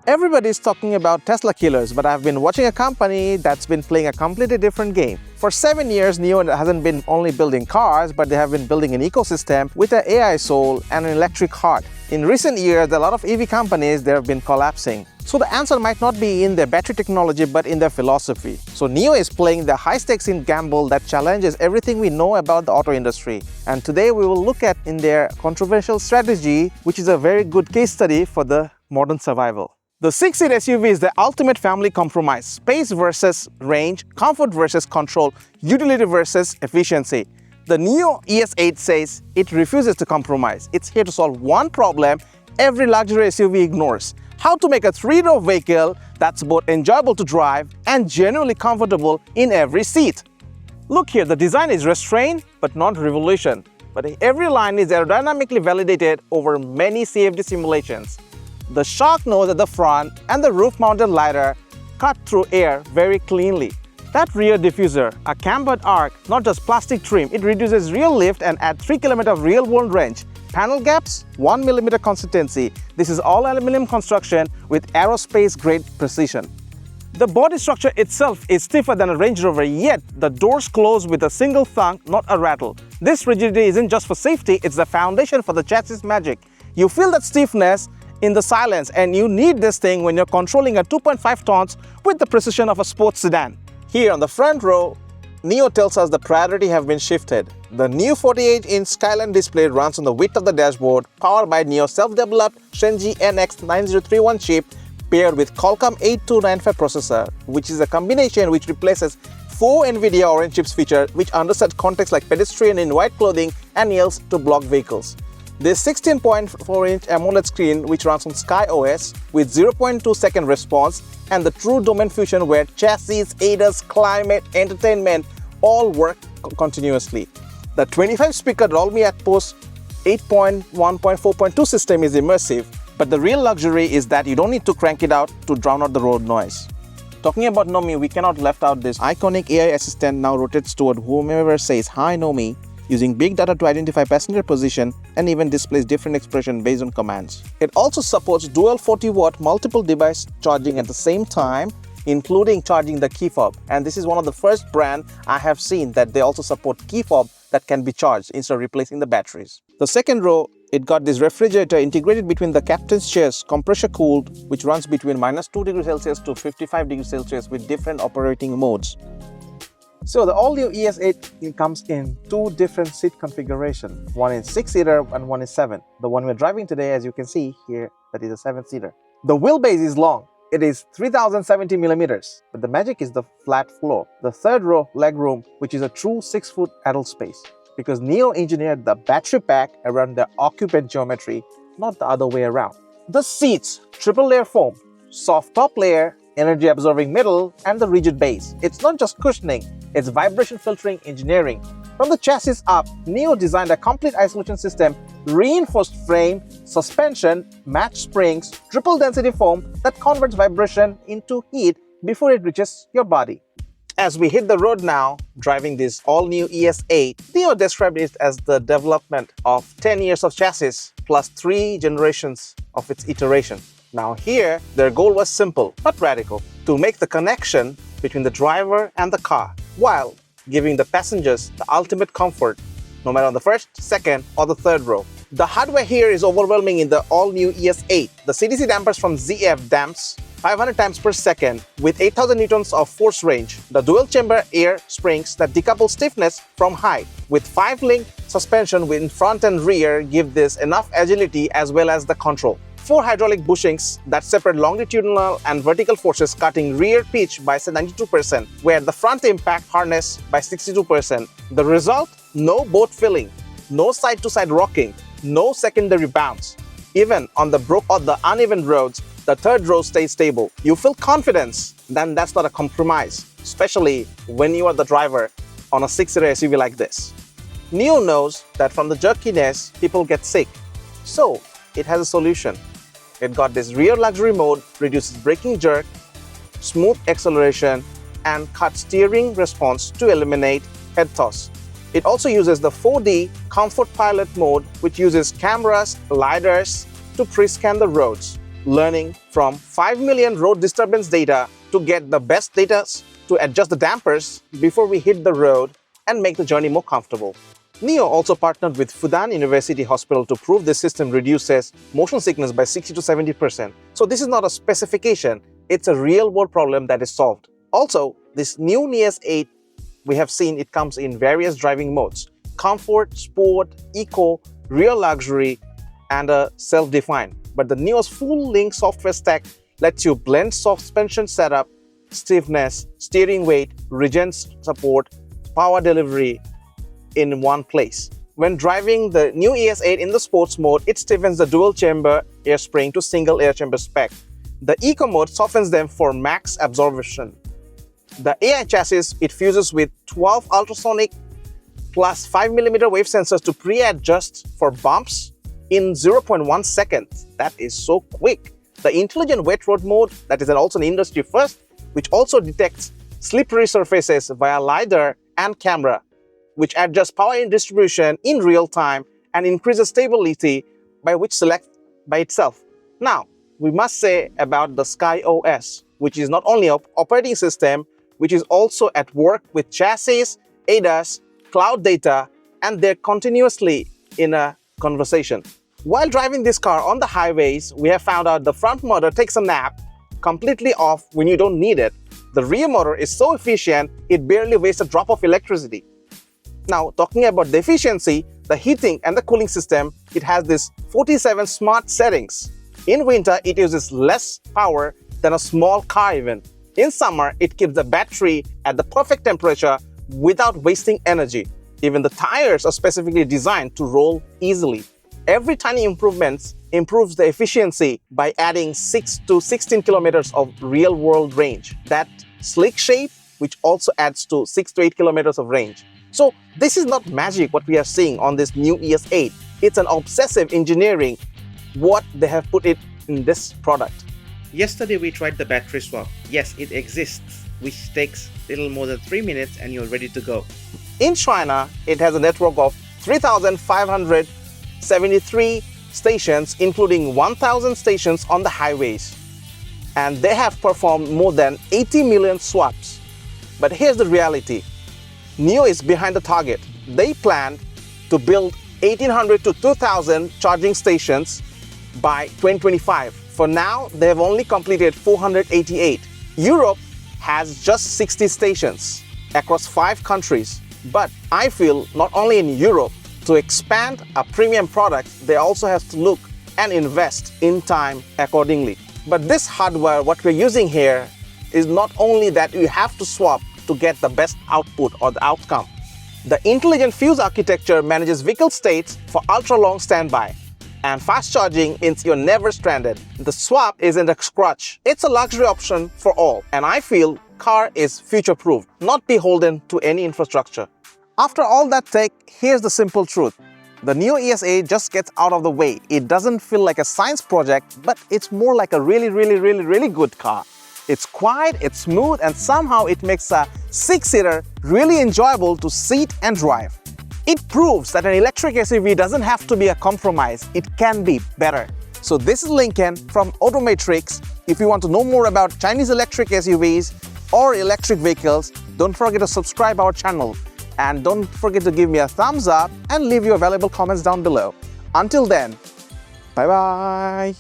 Everybody's talking about Tesla killers, but I've been watching a company that's been playing a completely different game. For 7 years, NIO hasn't been only building cars, but they have been building an ecosystem with an AI soul and an electric heart. In recent years, a lot of EV companies, they have been collapsing. So the answer might not be in their battery technology, but in their philosophy. So NIO is playing the high-stakes in gamble that challenges everything we know about the auto industry. And today we will look at in their controversial strategy, which is a very good case study for the modern survival. The 6-seat SUV is the ultimate family compromise. Space versus range, comfort versus control, utility versus efficiency. The NIO ES8 says it refuses to compromise. It's here to solve one problem every luxury SUV ignores: how to make a 3-row vehicle that's both enjoyable to drive and genuinely comfortable in every seat. Look here, the design is restrained but not revolution. But every line is aerodynamically validated over many CFD simulations. The shock nose at the front and the roof-mounted LiDAR cut through air very cleanly. That rear diffuser, a cambered arc, not just plastic trim, it reduces real lift and adds 3 km of real-world range. Panel gaps, 1 mm consistency. This is all aluminum construction with aerospace-grade precision. The body structure itself is stiffer than a Range Rover, yet the doors close with a single thunk, not a rattle. This rigidity isn't just for safety, it's the foundation for the chassis magic. You feel that stiffness in the silence, and you need this thing when you're controlling a 2.5 tons with the precision of a sports sedan. Here on the front row, NIO tells us the priority have been shifted. The new 48-inch Skyline display runs on the width of the dashboard, powered by NIO's self-developed Shenji NX9031 chip paired with Qualcomm 8295 processor, which is a combination which replaces 4 NVIDIA Orange chips feature which underset contexts like pedestrian in white clothing and yells to block vehicles. This 16.4-inch AMOLED screen which runs on Sky OS with 0.2-second response and the true domain fusion where chassis, ADAS, climate, entertainment all work continuously. The 25-speaker Dolby Atmos 8.1.4.2 system is immersive, but the real luxury is that you don't need to crank it out to drown out the road noise. Talking about NOMI, we cannot left out this iconic AI assistant now rotates toward whomever says "Hi NOMI," using big data to identify passenger position and even displays different expression based on commands. It also supports dual 40-watt multiple device charging at the same time, including charging the key fob. And this is one of the first brand I have seen that they also support key fob that can be charged instead of replacing the batteries. The second row, it got this refrigerator integrated between the captain's chairs, compressor cooled, which runs between -2°C to 55°C with different operating modes. So the all-new ES8 comes in 2 different seat configurations. One is 6-seater and one is 7. The one we're driving today, as you can see here, that is a 7-seater. The wheelbase is long. It is 3070 millimeters, but the magic is the flat floor. The third row legroom, which is a true 6-foot adult space, because NIO engineered the battery pack around the occupant geometry, not the other way around. The seats, triple layer foam, soft top layer, energy absorbing middle, and the rigid base. It's not just cushioning, it's vibration filtering engineering. From the chassis up, NIO designed a complete isolation system, reinforced frame, suspension, matched springs, triple density foam that converts vibration into heat before it reaches your body. As we hit the road now, driving this all-new ES8, NIO described it as the development of 10 years of chassis plus 3 generations of its iteration. Now here, their goal was simple but radical: to make the connection between the driver and the car, while giving the passengers the ultimate comfort, no matter on the first, second, or the third row. The hardware here is overwhelming in the all-new ES8. The CDC dampers from ZF damps 500 times per second with 8000 newtons of force range. The dual-chamber air springs that decouple stiffness from height with 5-link suspension in front and rear give this enough agility as well as the control. 4 hydraulic bushings that separate longitudinal and vertical forces, cutting rear pitch by 92%, where the front impact harness by 62%. The result? No boat filling, no side-to-side rocking, no secondary bounce. Even on the broke or the uneven roads, the third row stays stable. You feel confidence, then that's not a compromise, especially when you are the driver on a 6-seater SUV like this. NIO knows that from the jerkiness, people get sick. So it has a solution. It got this rear luxury mode, reduces braking jerk, smooth acceleration, and cut steering response to eliminate head toss. It also uses the 4D Comfort Pilot mode, which uses cameras, LiDARs to pre-scan the roads. learning from 5 million road disturbance data to get the best data to adjust the dampers before we hit the road and make the journey more comfortable. NIO also partnered with Fudan University Hospital to prove this system reduces motion sickness by 60 to 70%. So this is not a specification, it's a real-world problem that is solved. Also, this new NIO ES8, we have seen it comes in various driving modes: comfort, sport, eco, real luxury, and a self-defined. But the NIO's full-link software stack lets you blend suspension setup, stiffness, steering weight, regen support, power delivery in one place. When driving the new ES8 in the sports mode, it stiffens the dual-chamber air spring to single air chamber spec. The eco mode softens them for max absorption. The AI chassis, it fuses with 12 ultrasonic plus 5mm wave sensors to pre-adjust for bumps in 0.1 seconds. That is so quick. The intelligent wet road mode, that is also an industry first, which also detects slippery surfaces via LiDAR and camera, which adjusts power distribution in real time and increases stability by which select by itself. Now, we must say about the Sky OS, which is not only an operating system, which is also at work with chassis, ADAS, cloud data, and they're continuously in a conversation. While driving this car on the highways, we have found out the front motor takes a nap completely off when you don't need it. The rear motor is so efficient, it barely wastes a drop of electricity. Now, talking about the efficiency, the heating and the cooling system, it has this 47 smart settings. In winter, it uses less power than a small car even. In summer, it keeps the battery at the perfect temperature without wasting energy. Even the tires are specifically designed to roll easily. Every tiny improvement improves the efficiency by adding 6 to 16 kilometers of real-world range. That sleek shape, which also adds to 6 to 8 kilometers of range. So this is not magic what we are seeing on this new ES8. It's an obsessive engineering what they have put it in this product. Yesterday we tried the battery swap. Yes, it exists, which takes little more than 3 minutes and you're ready to go. In China, it has a network of 3,573 stations, including 1,000 stations on the highways. And they have performed more than 80 million swaps. But here's the reality. NIO is behind the target. They planned to build 1,800 to 2,000 charging stations by 2025. For now, they have only completed 488. Europe has just 60 stations across 5 countries. But I feel not only in Europe, to expand a premium product, they also have to look and invest in time accordingly. But this hardware, what we're using here, is not only that you have to swap to get the best output or the outcome. The intelligent fuse architecture manages vehicle states for ultra-long standby. And fast charging means you're never stranded. The swap isn't a crutch. It's a luxury option for all. And I feel car is future-proof, not beholden to any infrastructure. After all that tech, here's the simple truth. The NIO ES8 just gets out of the way. It doesn't feel like a science project, but it's more like a really good car. It's quiet, it's smooth, and somehow it makes a 6-seater really enjoyable to sit and drive. It proves that an electric SUV doesn't have to be a compromise. It can be better. So this is Lincoln from Automatrix. If you want to know more about Chinese electric SUVs or electric vehicles, don't forget to subscribe our channel. And don't forget to give me a thumbs up and leave your valuable comments down below. Until then, bye-bye.